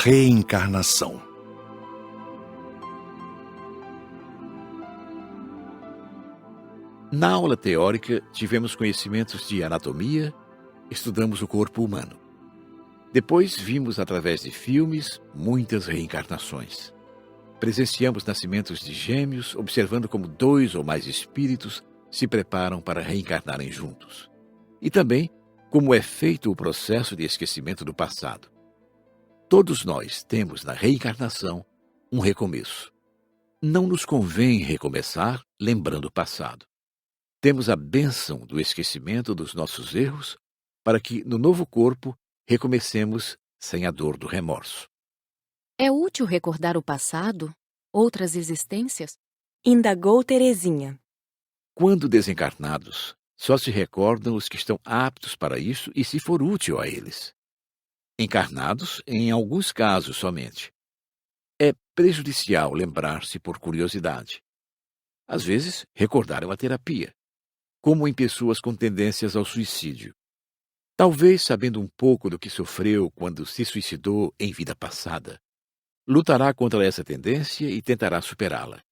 Reencarnação. Na aula teórica, tivemos conhecimentos de anatomia, estudamos o corpo humano. Depois vimos, através de filmes, muitas reencarnações. Presenciamos nascimentos de gêmeos, observando como 2 ou mais espíritos se preparam para reencarnarem juntos. E também como é feito o processo de esquecimento do passado. Todos nós temos na reencarnação um recomeço. Não nos convém recomeçar lembrando o passado. Temos a bênção do esquecimento dos nossos erros para que, no novo corpo, recomecemos sem a dor do remorso. É útil recordar o passado, outras existências? Indagou Terezinha. Quando desencarnados, só se recordam os que estão aptos para isso e se for útil a eles. Encarnados, em alguns casos somente. É prejudicial lembrar-se por curiosidade. Às vezes, recordar é uma terapia, como em pessoas com tendências ao suicídio. Talvez, sabendo um pouco do que sofreu quando se suicidou em vida passada, lutará contra essa tendência e tentará superá-la.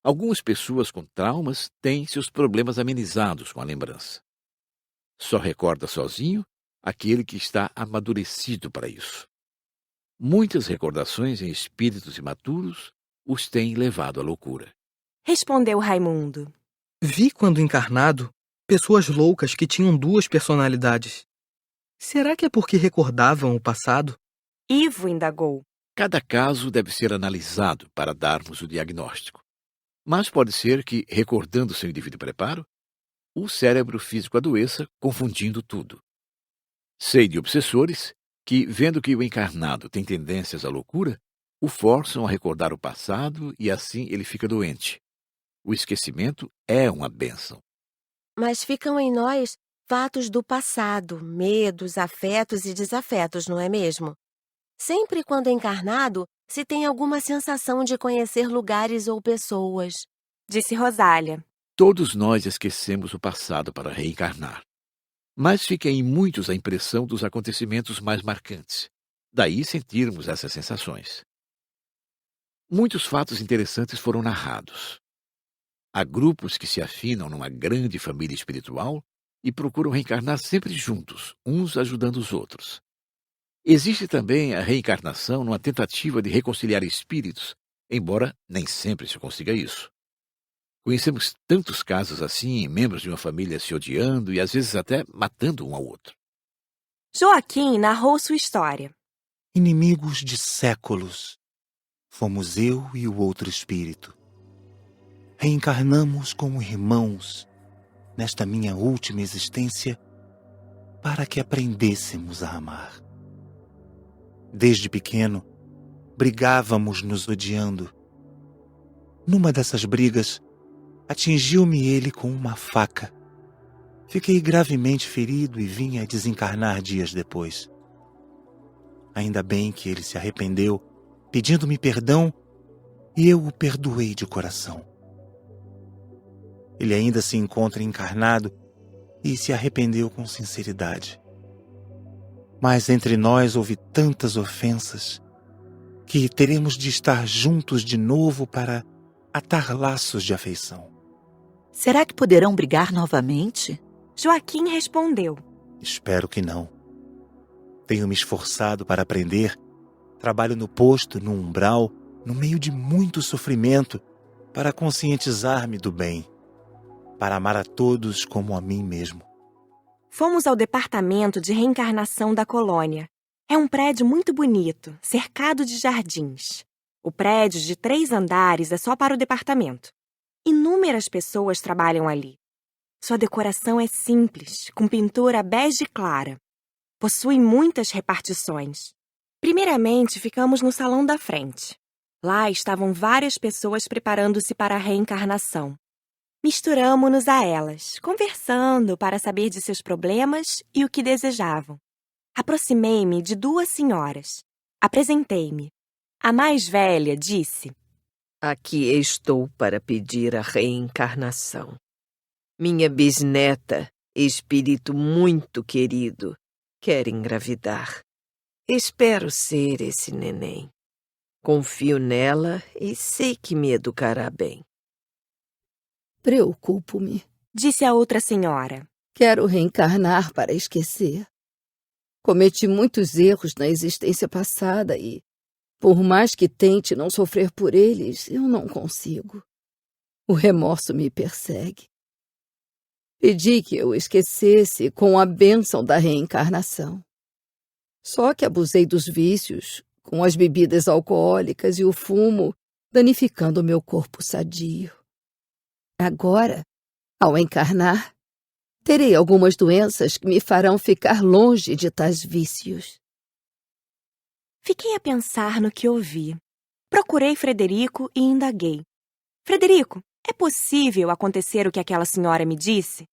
Algumas pessoas com traumas têm seus problemas amenizados com a lembrança. Só recorda sozinho aquele que está amadurecido para isso. Muitas recordações em espíritos imaturos os têm levado à loucura. Respondeu Raimundo. Vi, quando encarnado, pessoas loucas que tinham 2 personalidades. Será que é porque recordavam o passado? Ivo indagou. Cada caso deve ser analisado para darmos o diagnóstico. Mas pode ser que, recordando seu indivíduo preparo, o cérebro físico adoeça, confundindo tudo. Sei de obsessores que, vendo que o encarnado tem tendências à loucura, o forçam a recordar o passado e assim ele fica doente. O esquecimento é uma bênção. Mas ficam em nós fatos do passado, medos, afetos e desafetos, não é mesmo? Sempre quando encarnado, se tem alguma sensação de conhecer lugares ou pessoas. Disse Rosália. Todos nós esquecemos o passado para reencarnar. Mas fica em muitos a impressão dos acontecimentos mais marcantes. Daí sentirmos essas sensações. Muitos fatos interessantes foram narrados. Há grupos que se afinam numa grande família espiritual e procuram reencarnar sempre juntos, uns ajudando os outros. Existe também a reencarnação numa tentativa de reconciliar espíritos, embora nem sempre se consiga isso. Conhecemos tantos casos assim, membros de uma família se odiando e às vezes até matando um ao outro. Joaquim narrou sua história. Inimigos de séculos, fomos eu e o outro espírito. Reencarnamos como irmãos nesta minha última existência para que aprendêssemos a amar. Desde pequeno, brigávamos nos odiando. Numa dessas brigas, atingiu-me ele com uma faca. Fiquei gravemente ferido e vim a desencarnar dias depois. Ainda bem que ele se arrependeu, pedindo-me perdão, e eu o perdoei de coração. Ele ainda se encontra encarnado e se arrependeu com sinceridade. Mas entre nós houve tantas ofensas que teremos de estar juntos de novo para atar laços de afeição. Será que poderão brigar novamente? Joaquim respondeu. Espero que não. Tenho me esforçado para aprender. Trabalho no posto, no umbral, no meio de muito sofrimento, para conscientizar-me do bem, para amar a todos como a mim mesmo. Fomos ao departamento de reencarnação da colônia. É um prédio muito bonito, cercado de jardins. O prédio de 3 andares é só para o departamento. Inúmeras pessoas trabalham ali. Sua decoração é simples, com pintura bege clara. Possui muitas repartições. Primeiramente, ficamos no salão da frente. Lá estavam várias pessoas preparando-se para a reencarnação. Misturamo-nos a elas, conversando para saber de seus problemas e o que desejavam. Aproximei-me de 2 senhoras. Apresentei-me. A mais velha disse: Aqui estou para pedir a reencarnação. Minha bisneta, espírito muito querido, quer engravidar. Espero ser esse neném. Confio nela e sei que me educará bem. Preocupo-me. Disse a outra senhora. Quero reencarnar para esquecer. Cometi muitos erros na existência passada e, por mais que tente não sofrer por eles, eu não consigo. O remorso me persegue. Pedi que eu esquecesse com a bênção da reencarnação. Só que abusei dos vícios, com as bebidas alcoólicas e o fumo, danificando o meu corpo sadio. Agora, ao encarnar, terei algumas doenças que me farão ficar longe de tais vícios. Fiquei a pensar no que ouvi. Procurei Frederico e indaguei. Frederico, é possível acontecer o que aquela senhora me disse?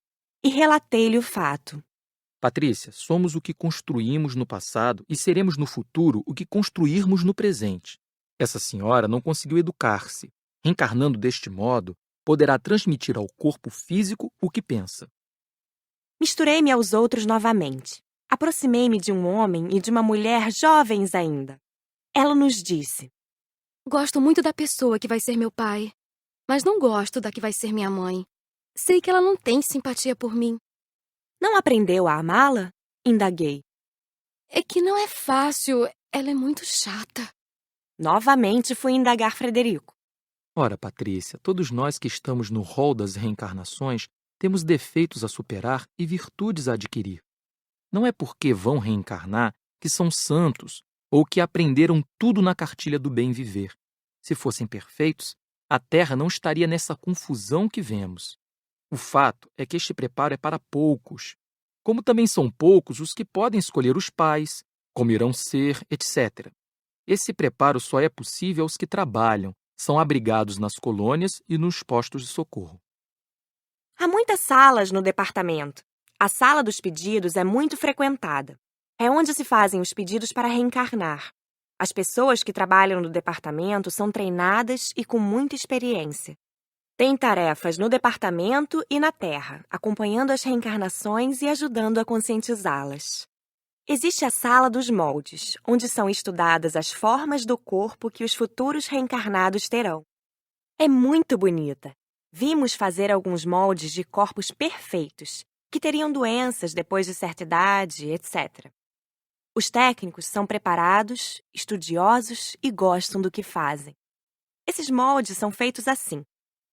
E relatei-lhe o fato. Patrícia, somos o que construímos no passado e seremos no futuro o que construirmos no presente. Essa senhora não conseguiu educar-se. Reencarnando deste modo, poderá transmitir ao corpo físico o que pensa. Misturei-me aos outros novamente. Aproximei-me de um homem e de uma mulher jovens ainda. Ela nos disse: Gosto muito da pessoa que vai ser meu pai, mas não gosto da que vai ser minha mãe. Sei que ela não tem simpatia por mim. Não aprendeu a amá-la? Indaguei. É que não é fácil, ela é muito chata. Novamente fui indagar Frederico. Ora, Patrícia, todos nós que estamos no rol das reencarnações temos defeitos a superar e virtudes a adquirir. Não é porque vão reencarnar que são santos ou que aprenderam tudo na cartilha do bem viver. Se fossem perfeitos, a Terra não estaria nessa confusão que vemos. O fato é que este preparo é para poucos, como também são poucos os que podem escolher os pais, como irão ser, etc. Esse preparo só é possível aos que trabalham, são abrigados nas colônias e nos postos de socorro. Há muitas salas no departamento. A sala dos pedidos é muito frequentada. É onde se fazem os pedidos para reencarnar. As pessoas que trabalham no departamento são treinadas e com muita experiência. Tem tarefas no departamento e na Terra, acompanhando as reencarnações e ajudando a conscientizá-las. Existe a sala dos moldes, onde são estudadas as formas do corpo que os futuros reencarnados terão. É muito bonita. Vimos fazer alguns moldes de corpos perfeitos, que teriam doenças depois de certa idade, etc. Os técnicos são preparados, estudiosos e gostam do que fazem. Esses moldes são feitos assim.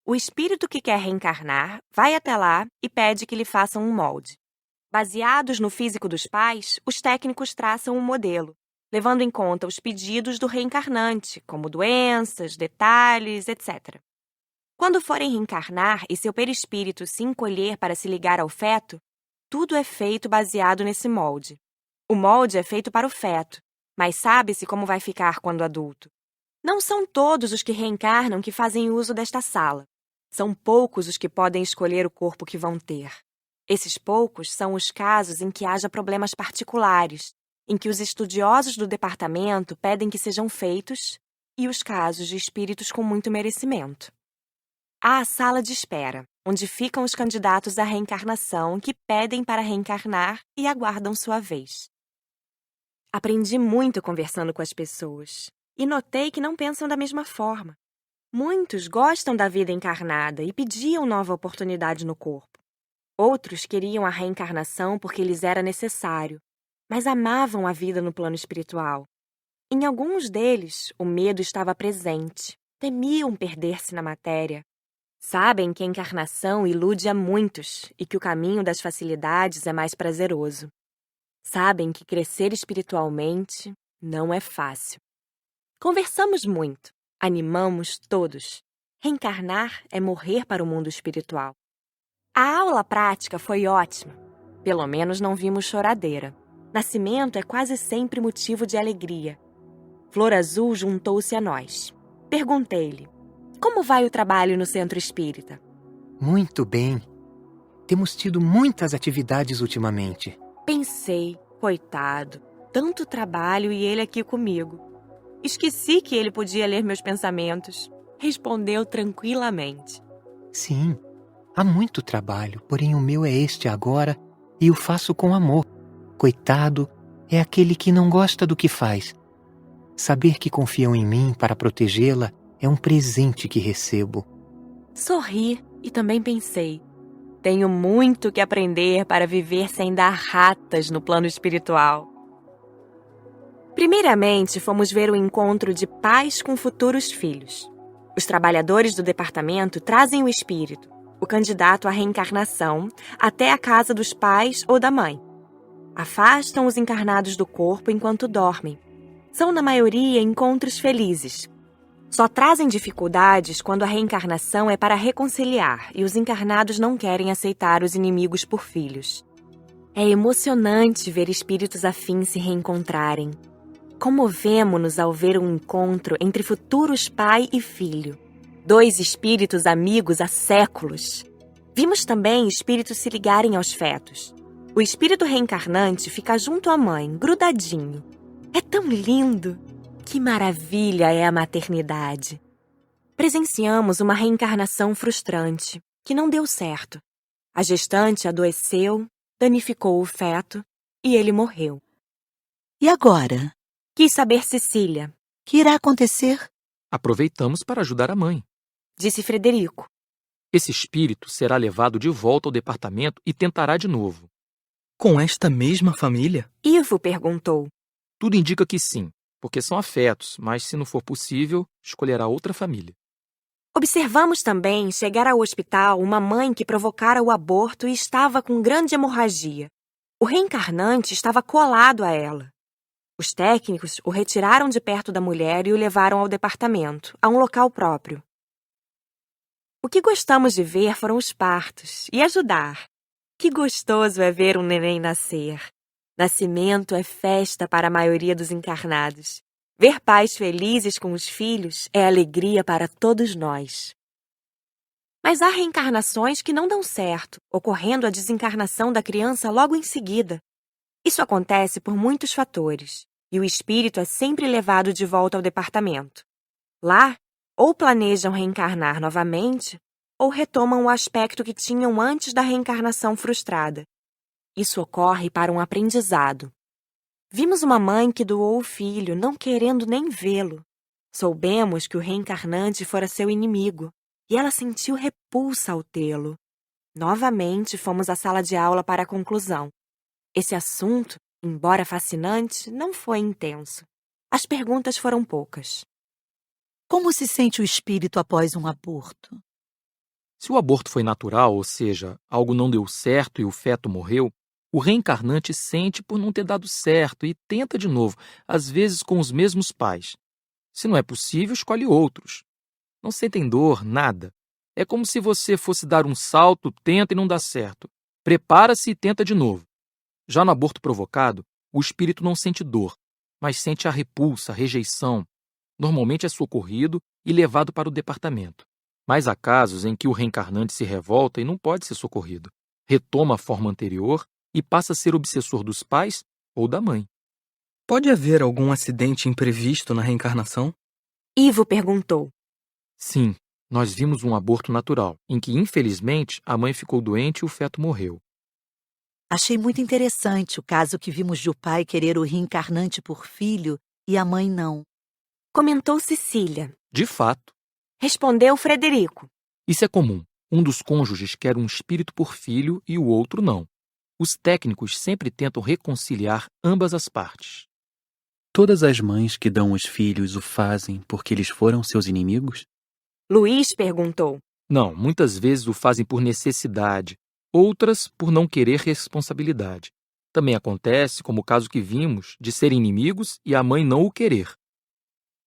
O espírito que quer reencarnar vai até lá e pede que lhe façam um molde. Baseados no físico dos pais, os técnicos traçam um modelo, levando em conta os pedidos do reencarnante, como doenças, detalhes, etc. Quando forem reencarnar e seu perispírito se encolher para se ligar ao feto, tudo é feito baseado nesse molde. O molde é feito para o feto, mas sabe-se como vai ficar quando adulto. Não são todos os que reencarnam que fazem uso desta sala. São poucos os que podem escolher o corpo que vão ter. Esses poucos são os casos em que haja problemas particulares, em que os estudiosos do departamento pedem que sejam feitos, e os casos de espíritos com muito merecimento. Há a sala de espera, onde ficam os candidatos à reencarnação que pedem para reencarnar e aguardam sua vez. Aprendi muito conversando com as pessoas, e notei que não pensam da mesma forma. Muitos gostam da vida encarnada e pediam nova oportunidade no corpo. Outros queriam a reencarnação porque lhes era necessário, mas amavam a vida no plano espiritual. Em alguns deles, o medo estava presente, temiam perder-se na matéria. Sabem que a encarnação ilude a muitos e que o caminho das facilidades é mais prazeroso. Sabem que crescer espiritualmente não é fácil. Conversamos muito. Animamos todos. Reencarnar é morrer para o mundo espiritual. A aula prática foi ótima. Pelo menos não vimos choradeira. Nascimento é quase sempre motivo de alegria. Flor Azul juntou-se a nós. Perguntei-lhe: como vai o trabalho no centro espírita? Muito bem. Temos tido muitas atividades ultimamente. Pensei, coitado, tanto trabalho e ele aqui comigo. Esqueci que ele podia ler meus pensamentos. Respondeu tranquilamente. Sim, há muito trabalho, porém o meu é este agora e o faço com amor. Coitado, é aquele que não gosta do que faz. Saber que confiam em mim para protegê-la é um presente que recebo. Sorri e também pensei: tenho muito que aprender para viver sem dar ratas no plano espiritual. Primeiramente, fomos ver o encontro de pais com futuros filhos. Os trabalhadores do departamento trazem o espírito, o candidato à reencarnação, até a casa dos pais ou da mãe. Afastam os encarnados do corpo enquanto dormem. São, na maioria, encontros felizes. Só trazem dificuldades quando a reencarnação é para reconciliar e os encarnados não querem aceitar os inimigos por filhos. É emocionante ver espíritos afins se reencontrarem. Comovemo-nos ao ver um encontro entre futuros pai e filho. 2 espíritos amigos há séculos. Vimos também espíritos se ligarem aos fetos. O espírito reencarnante fica junto à mãe, grudadinho. É tão lindo! Que maravilha é a maternidade! Presenciamos uma reencarnação frustrante, que não deu certo. A gestante adoeceu, danificou o feto e ele morreu. E agora? Quis saber Cecília, Que irá acontecer? Aproveitamos para ajudar a mãe. disse Frederico. Esse espírito será levado de volta ao departamento e tentará de novo. Com esta mesma família? Ivo perguntou. Tudo indica que sim, porque são afetos, mas se não for possível, escolherá outra família. Observamos também chegar ao hospital uma mãe que provocara o aborto e estava com grande hemorragia. O reencarnante estava colado a ela. Os técnicos o retiraram de perto da mulher e o levaram ao departamento, a um local próprio. O que gostamos de ver foram os partos e ajudar. Que gostoso é ver um neném nascer. Nascimento é festa para a maioria dos encarnados. Ver pais felizes com os filhos é alegria para todos nós. Mas há reencarnações que não dão certo, ocorrendo a desencarnação da criança logo em seguida. Isso acontece por muitos fatores, e o espírito é sempre levado de volta ao departamento. Lá, ou planejam reencarnar novamente, ou retomam o aspecto que tinham antes da reencarnação frustrada. Isso ocorre para um aprendizado. Vimos uma mãe que doou o filho, não querendo nem vê-lo. Soubemos que o reencarnante fora seu inimigo, e ela sentiu repulsa ao tê-lo. Novamente fomos à sala de aula para a conclusão. Esse assunto, embora fascinante, não foi intenso. As perguntas foram poucas. Como se sente o espírito após um aborto? Se o aborto foi natural, ou seja, algo não deu certo e o feto morreu, o reencarnante sente por não ter dado certo e tenta de novo, às vezes com os mesmos pais. Se não é possível, escolhe outros. Não sentem dor, nada. É como se você fosse dar um salto, tenta e não dá certo. Prepara-se e tenta de novo. Já no aborto provocado, o espírito não sente dor, mas sente a repulsa, a rejeição. Normalmente é socorrido e levado para o departamento. Mas há casos em que o reencarnante se revolta e não pode ser socorrido. Retoma a forma anterior e passa a ser obsessor dos pais ou da mãe. Pode haver algum acidente imprevisto na reencarnação? Ivo perguntou. Sim, nós vimos um aborto natural, em que, infelizmente, a mãe ficou doente e o feto morreu. Achei muito interessante o caso que vimos de o pai querer o reencarnante por filho e a mãe não. Comentou Cecília. De fato. Respondeu Frederico. Isso é comum. Um dos cônjuges quer um espírito por filho e o outro não. Os técnicos sempre tentam reconciliar ambas as partes. Todas as mães que dão os filhos o fazem porque eles foram seus inimigos? Luiz perguntou. Não, muitas vezes o fazem por necessidade, outras por não querer responsabilidade. Também acontece, como o caso que vimos, de serem inimigos e a mãe não o querer.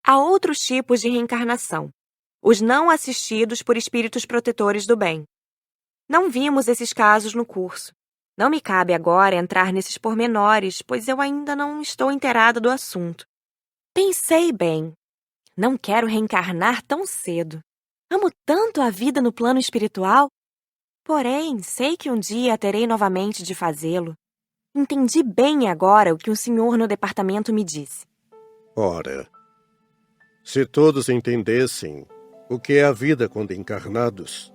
Há outros tipos de reencarnação. Os não assistidos por espíritos protetores do bem. Não vimos esses casos no curso. Não me cabe agora entrar nesses pormenores, pois eu ainda não estou inteirada do assunto. Pensei bem. Não quero reencarnar tão cedo. Amo tanto a vida no plano espiritual. Porém, sei que um dia terei novamente de fazê-lo. Entendi bem agora o que o senhor no departamento me disse. Ora, se todos entendessem o que é a vida quando encarnados,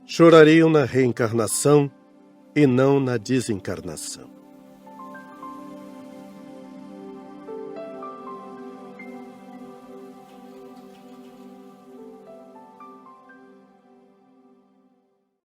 chorariam na reencarnação e não na desencarnação.